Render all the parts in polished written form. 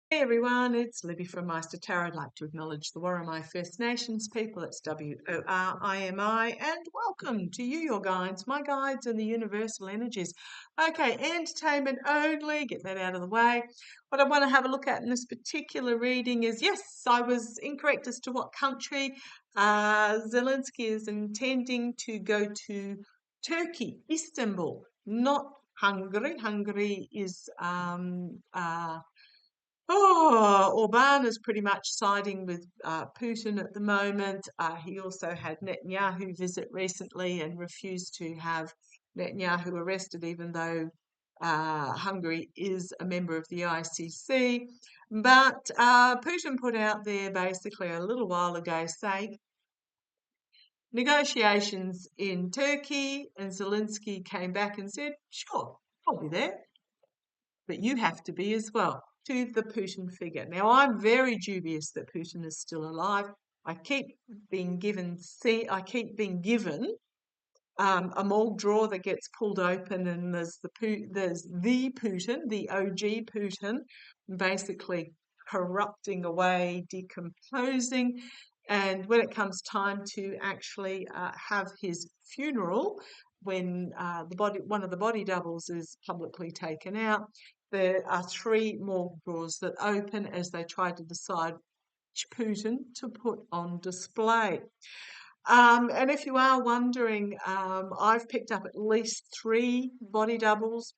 Hey everyone, it's Libby from Meister Tarot. I'd like to acknowledge the Worimi First Nations people. It's WORIMI, and welcome to you, your guides, my guides, and the universal energies. Okay, entertainment only, get that out of the way. What I want to have a look at in this particular reading is yes, I was incorrect as to what country. Zelensky is intending to go to Turkey, Istanbul, not Hungary. Hungary is Orban is pretty much siding with Putin at the moment. He also had Netanyahu visit recently and refused to have Netanyahu arrested, even though Hungary is a member of the ICC. But Putin put out there basically a little while ago saying negotiations in Turkey, and Zelensky came back and said, sure, I'll be there, but you have to be as well, to the Putin figure. Now, I'm very dubious that Putin is still alive. I keep being given a mold drawer that gets pulled open, and there's the Putin, the OG Putin, basically corrupting away, decomposing. And when it comes time to actually have his funeral, when one of the body doubles is publicly taken out, there are three morgue drawers that open as they try to decide which Putin to put on display. And if you are wondering, I've picked up at least three body doubles.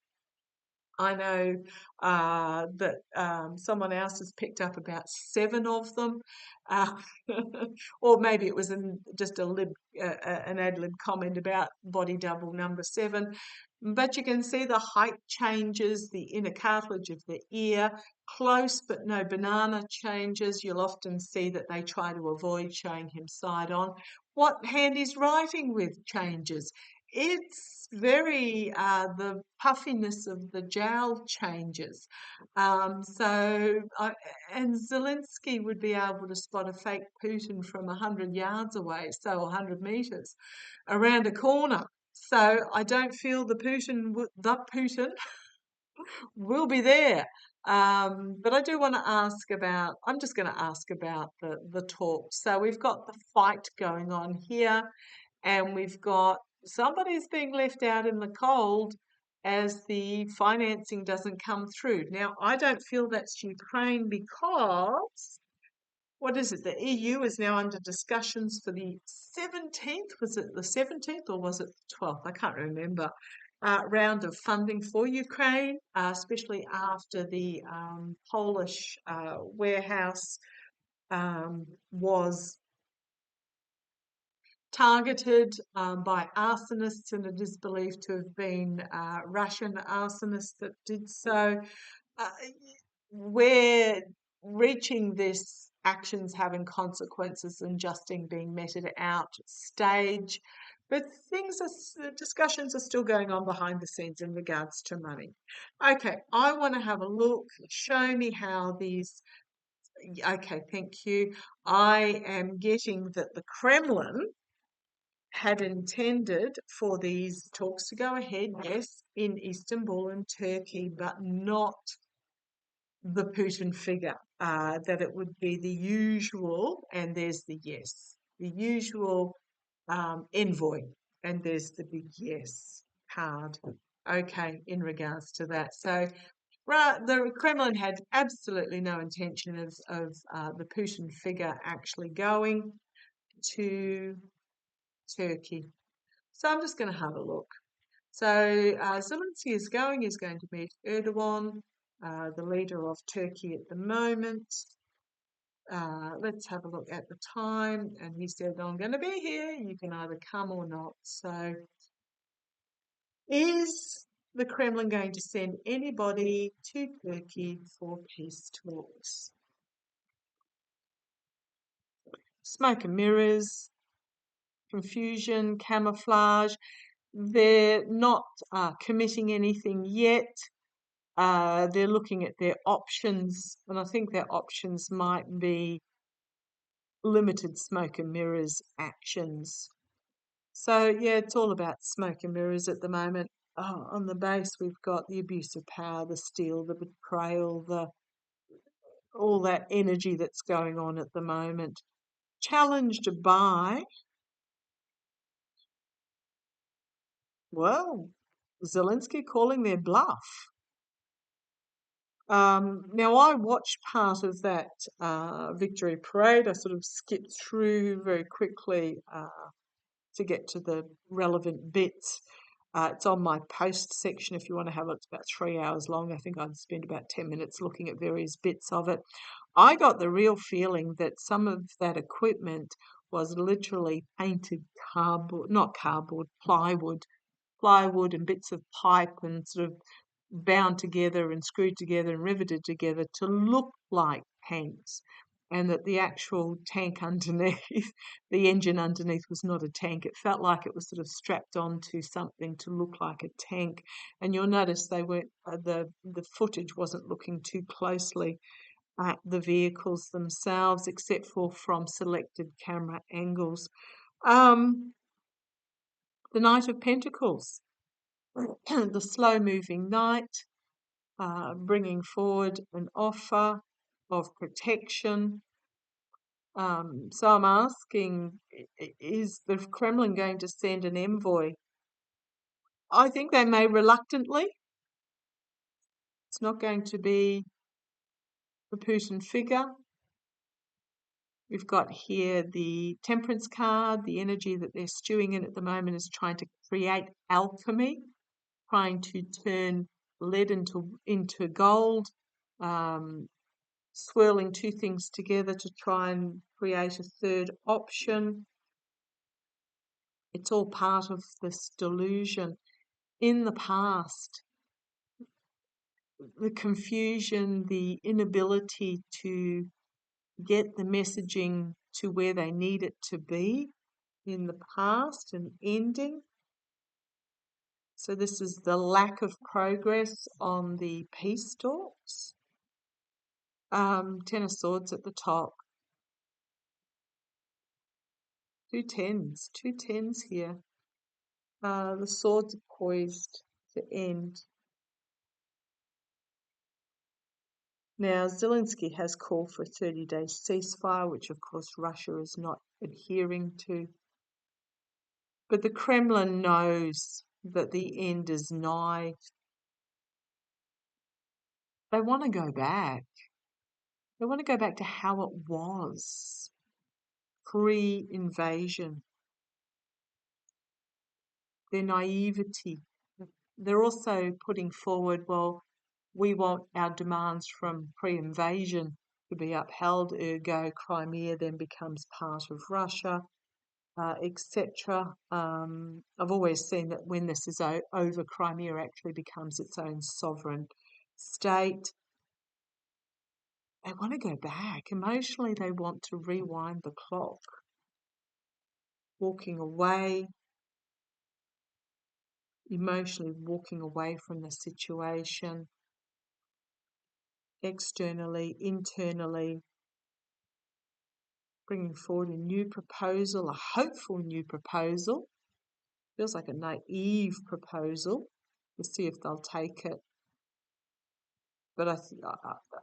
I know that someone else has picked up about seven of them, uh, or maybe it was just an ad lib comment about body double number seven. But you can see the height changes, the inner cartilage of the ear, close but no banana changes. You'll often see that they try to avoid showing him side on. What hand he's writing with changes. It's very, the puffiness of the jowl changes. And Zelensky would be able to spot a fake Putin from 100 yards away, so 100 metres, around a corner. So I don't feel the Putin will be there. But I do want to ask about, I'm just going to ask about the talk. So we've got the fight going on here, and we've got somebody's being left out in the cold as the financing doesn't come through. Now, I don't feel that's Ukraine because, what is it? The EU is now under discussions for the 17th. Was it the 17th or was it the 12th? I can't remember. Round of funding for Ukraine, especially after the Polish warehouse was targeted by arsonists, and it is believed to have been Russian arsonists that did so. Uh, we're reaching this actions having consequences and justing being meted out stage, but discussions are still going on behind the scenes in regards to money. Okay, I want to have a look. Show me how these. Okay, thank you. I am getting that the Kremlin had intended for these talks to go ahead, yes, in Istanbul and Turkey, but not the Putin figure, that it would be the usual, and there's the yes, the usual envoy, and there's the big yes card. Okay, in regards to that. So, right, the Kremlin had absolutely no intention of the Putin figure actually going to Turkey. So I'm just going to have a look. So Zelensky is going to meet Erdogan, the leader of Turkey at the moment. Let's have a look at the time. And he said, I'm going to be here. You can either come or not. So is the Kremlin going to send anybody to Turkey for peace talks? Smoke and mirrors, confusion, camouflage. They're not committing anything yet. They're looking at their options, and I think their options might be limited smoke and mirrors actions. So, yeah, it's all about smoke and mirrors at the moment. Oh, on the base, we've got the abuse of power, the steal, the betrayal, all that energy that's going on at the moment. Challenged by, well, Zelensky calling their bluff. Now, I watched part of that victory parade. I sort of skipped through very quickly to get to the relevant bits. It's on my post section if you want to have it. It's about 3 hours long. I think I'd spend about 10 minutes looking at various bits of it. I got the real feeling that some of that equipment was literally painted cardboard, not cardboard, plywood and bits of pipe and sort of bound together and screwed together and riveted together to look like tanks, and that the actual tank underneath, the engine underneath, was not a tank. It felt like it was sort of strapped onto something to look like a tank. And you'll notice they weren't the footage wasn't looking too closely at the vehicles themselves, except for from selected camera angles. Um, the Knight of Pentacles, the slow-moving knight, bringing forward an offer of protection. So I'm asking, is the Kremlin going to send an envoy? I think they may reluctantly. It's not going to be the Putin figure. We've got here the Temperance card. The energy that they're stewing in at the moment is trying to create alchemy, trying to turn lead into gold, swirling two things together to try and create a third option. It's all part of this delusion. In the past, the confusion, the inability to get the messaging to where they need it to be in the past and ending. So this is the lack of progress on the peace talks. Ten of Swords at the top. Two tens here. The swords are poised to end. Now, Zelensky has called for a 30-day ceasefire, which of course Russia is not adhering to. But the Kremlin knows that the end is nigh. They want to go back. They want to go back to how it was pre-invasion. Their naivety. They're also putting forward, well, we want our demands from pre-invasion to be upheld, ergo Crimea then becomes part of Russia, etc. I've always seen that when this is over, Crimea actually becomes its own sovereign state. They want to go back. Emotionally, they want to rewind the clock. Walking away, emotionally walking away from the situation, externally, internally, bringing forward a new proposal, a hopeful new proposal. Feels like a naive proposal. We'll see if they'll take it. But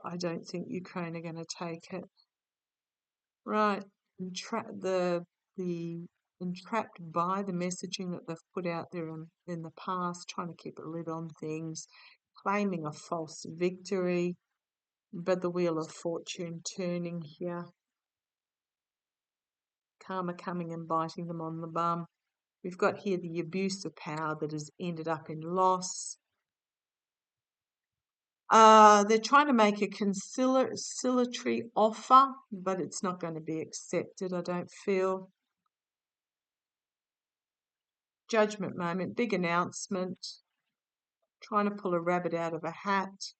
I don't think Ukraine are going to take it. Right. The entrapped by the messaging that they've put out there in the past, trying to keep a lid on things, claiming a false victory, but the wheel of fortune turning here. Karma coming and biting them on the bum. We've got here the abuse of power that has ended up in loss. They're trying to make a conciliatory offer, but it's not going to be accepted, I don't feel. Judgment moment, big announcement, trying to pull a rabbit out of a hat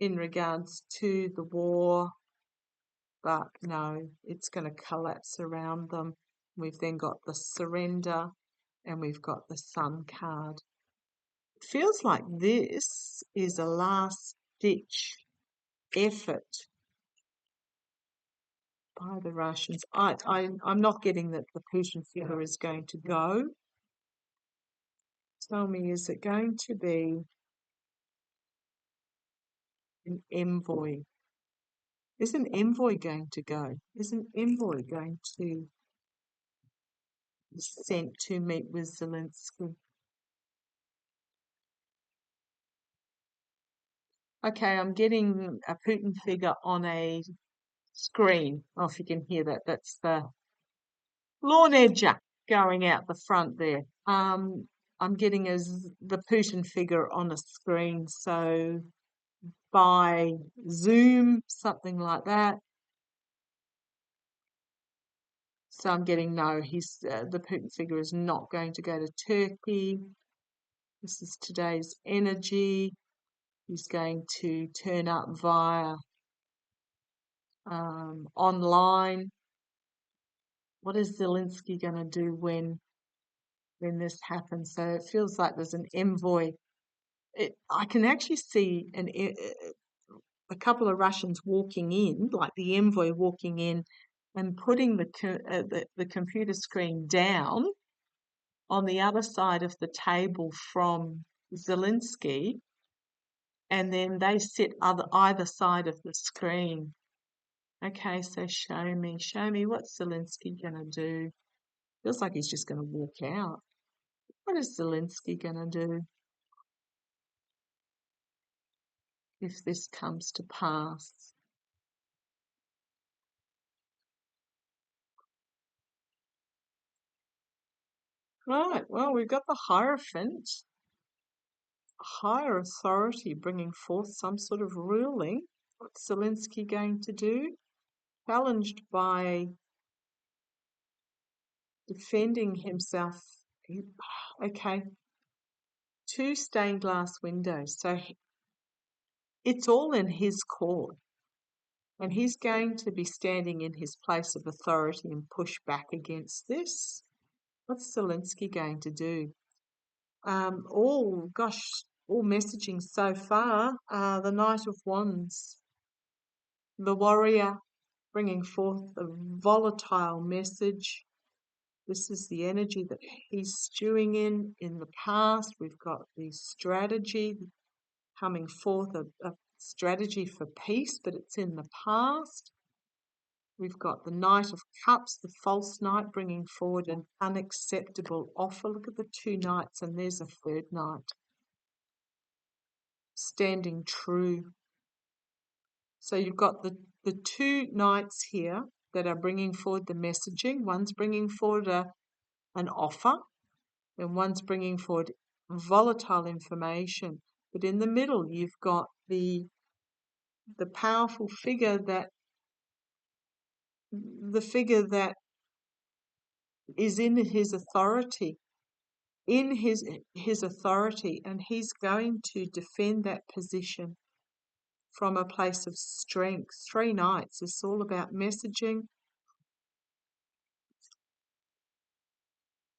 in regards to the war, but no, it's going to collapse around them. We've then got the surrender and we've got the Sun card. It feels like this is a last-ditch effort by the Russians. I'm not getting that the Putin figure is going to go. Tell me, is it going to be an envoy? Is an envoy going to go? Is an envoy going to be sent to meet with Zelensky? Okay, I'm getting a Putin figure on a screen. Oh, if you can hear that, that's the lawn edger going out the front there. I'm getting the Putin figure on a screen, so by Zoom, something like that. So I'm getting no. The Putin figure is not going to go to Turkey. This is today's energy. He's going to turn up via online. What is Zelensky going to do when this happens? So it feels like there's an envoy. I can actually see a couple of Russians walking in, like the envoy walking in, and putting the computer screen down on the other side of the table from Zelensky, and then they sit either side of the screen. Okay, so show me what's Zelensky gonna do? Feels like he's just gonna walk out. What is Zelensky gonna do if this comes to pass? Right, well, we've got the Hierophant, higher authority bringing forth some sort of ruling. What's Zelensky going to do? Challenged by defending himself. Okay, two stained glass windows. So it's all in his court. And he's going to be standing in his place of authority and push back against this. What's Zelensky going to do? All messaging so far. The Knight of Wands, the warrior, bringing forth a volatile message. This is the energy that he's stewing in the past. We've got the strategy coming forth, a strategy for peace, but it's in the past. We've got the Knight of Cups, the false knight, bringing forward an unacceptable offer. Look at the two knights, and there's a third knight. Standing true. So you've got the two knights here that are bringing forward the messaging. One's bringing forward an offer, and one's bringing forward volatile information. But in the middle, you've got the powerful figure that is in his authority, and he's going to defend that position from a place of strength. Three knights. It's all about messaging.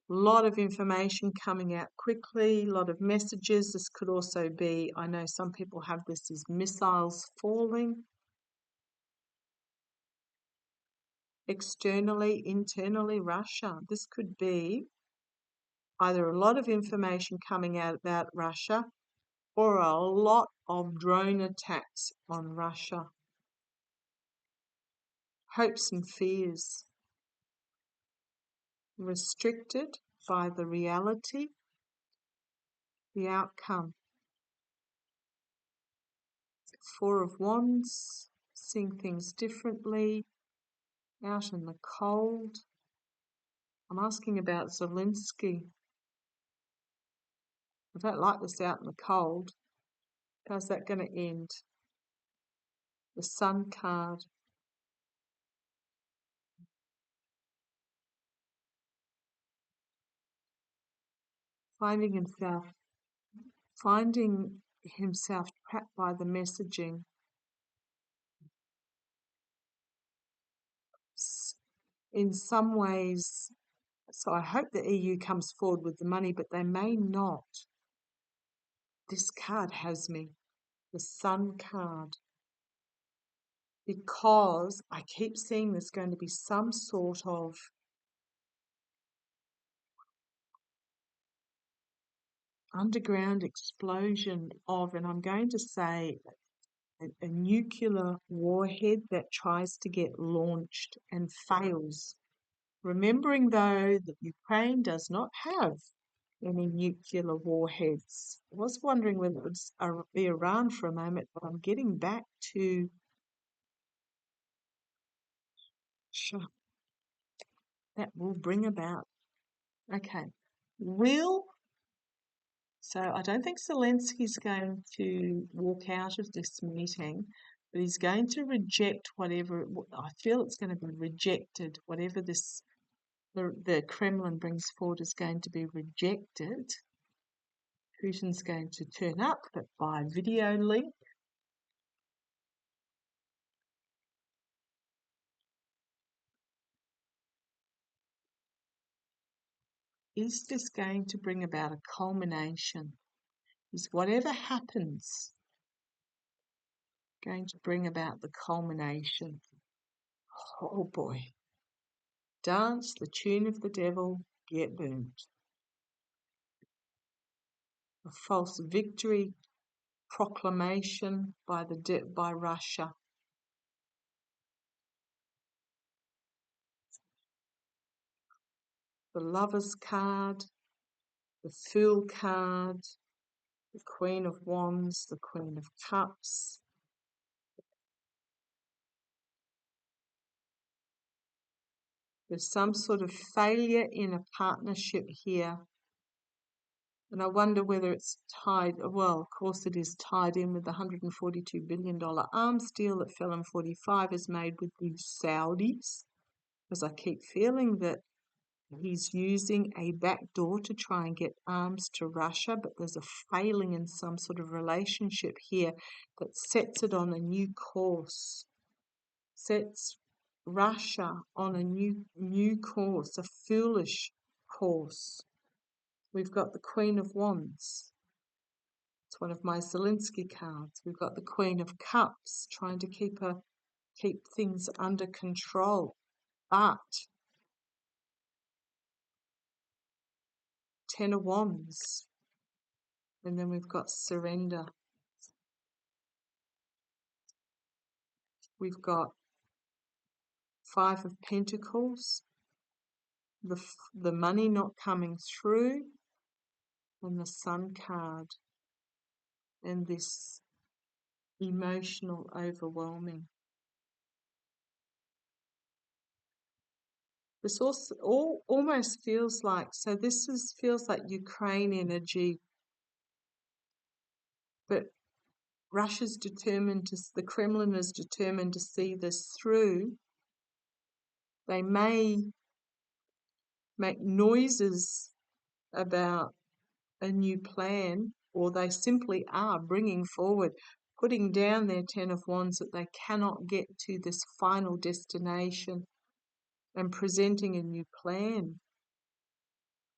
A lot of information coming out quickly, a lot of messages. This could also be, I know some people have this as missiles falling. Externally, internally, Russia. This could be either a lot of information coming out about Russia or a lot of drone attacks on Russia. Hopes and fears. Restricted by the reality, the outcome. Four of Wands, seeing things differently, out in the cold. I'm asking about Zelensky. I don't like this out in the cold. How's that going to end? The Sun card. Finding himself trapped by the messaging. In some ways, so I hope the EU comes forward with the money, but they may not. This card has me, the Sun card, because I keep seeing there's going to be some sort of underground explosion of, and I'm going to say a nuclear warhead that tries to get launched and fails. Remembering, though, that Ukraine does not have any nuclear warheads. I was wondering whether it would be Iran for a moment, but I'm getting back to sure, that will bring about. Okay. So I don't think Zelensky's going to walk out of this meeting, but he's going to reject whatever, I feel it's going to be rejected. Whatever the Kremlin brings forward is going to be rejected. Putin's going to turn up, but by video link. Is this going to bring about a culmination? Is whatever happens going to bring about the culmination? Oh boy. Dance the tune of the devil, get burnt. A false victory proclamation by Russia. The Lover's card, the Fool card, the Queen of Wands, the Queen of Cups. There's some sort of failure in a partnership here. And I wonder whether it's tied, well, of course it is tied in with the $142 billion arms deal that fell in 45 is made with the Saudis. Because I keep feeling that he's using a back door to try and get arms to Russia, but there's a failing in some sort of relationship here that sets it on a new course, sets Russia on a new course, a foolish course. We've got the Queen of Wands. It's one of my Zelensky cards. We've got the Queen of Cups, trying to keep things under control. But Ten of Wands. And then we've got surrender. We've got Five of Pentacles, the money not coming through, and the Sun card, and this emotional overwhelming. This also almost feels like, so this feels like Ukraine energy, but Russia's determined to, the Kremlin is determined to see this through. They may make noises about a new plan, or they simply are bringing forward, putting down their Ten of Wands that they cannot get to this final destination and presenting a new plan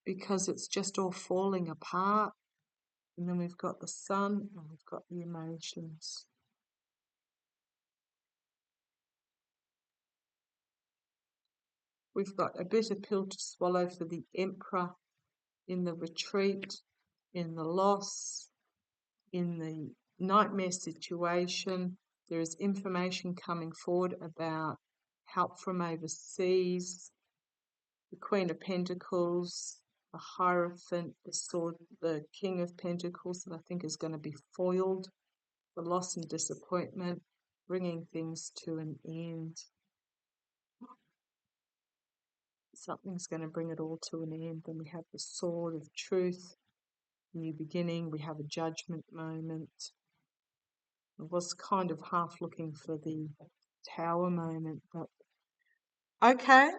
because it's just all falling apart. And then we've got the Sun and we've got the emotions. We've got a bitter pill to swallow for the Emperor in the retreat, in the loss, in the nightmare situation. There is information coming forward about help from overseas, the Queen of Pentacles, the Hierophant, the Sword, the King of Pentacles that I think is going to be foiled, the loss and disappointment, bringing things to an end. Something's going to bring it all to an end. Then we have the Sword of Truth, new beginning. We have a judgment moment. I was kind of half looking for the Tower moment, but okay.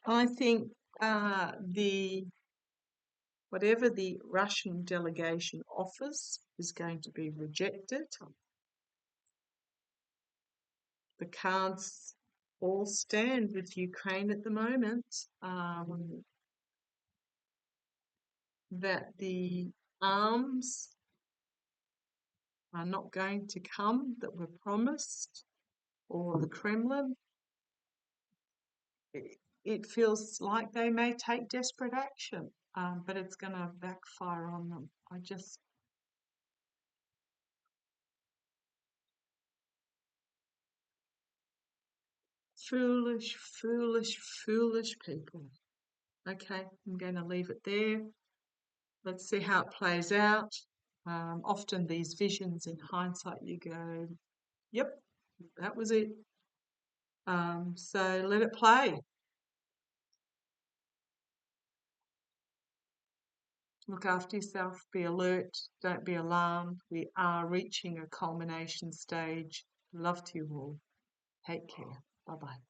I think whatever the Russian delegation offers is going to be rejected. The cards all stand with Ukraine at the moment. That the arms are not going to come that were promised, or the Kremlin. It feels like they may take desperate action, but it's going to backfire on them. Foolish, foolish, foolish people. Okay, I'm going to leave it there. Let's see how it plays out. Often these visions in hindsight, you go, yep, that was it. So let it play. Look after yourself, be alert, don't be alarmed. We are reaching a culmination stage. Love to you all. Take care. Bye bye.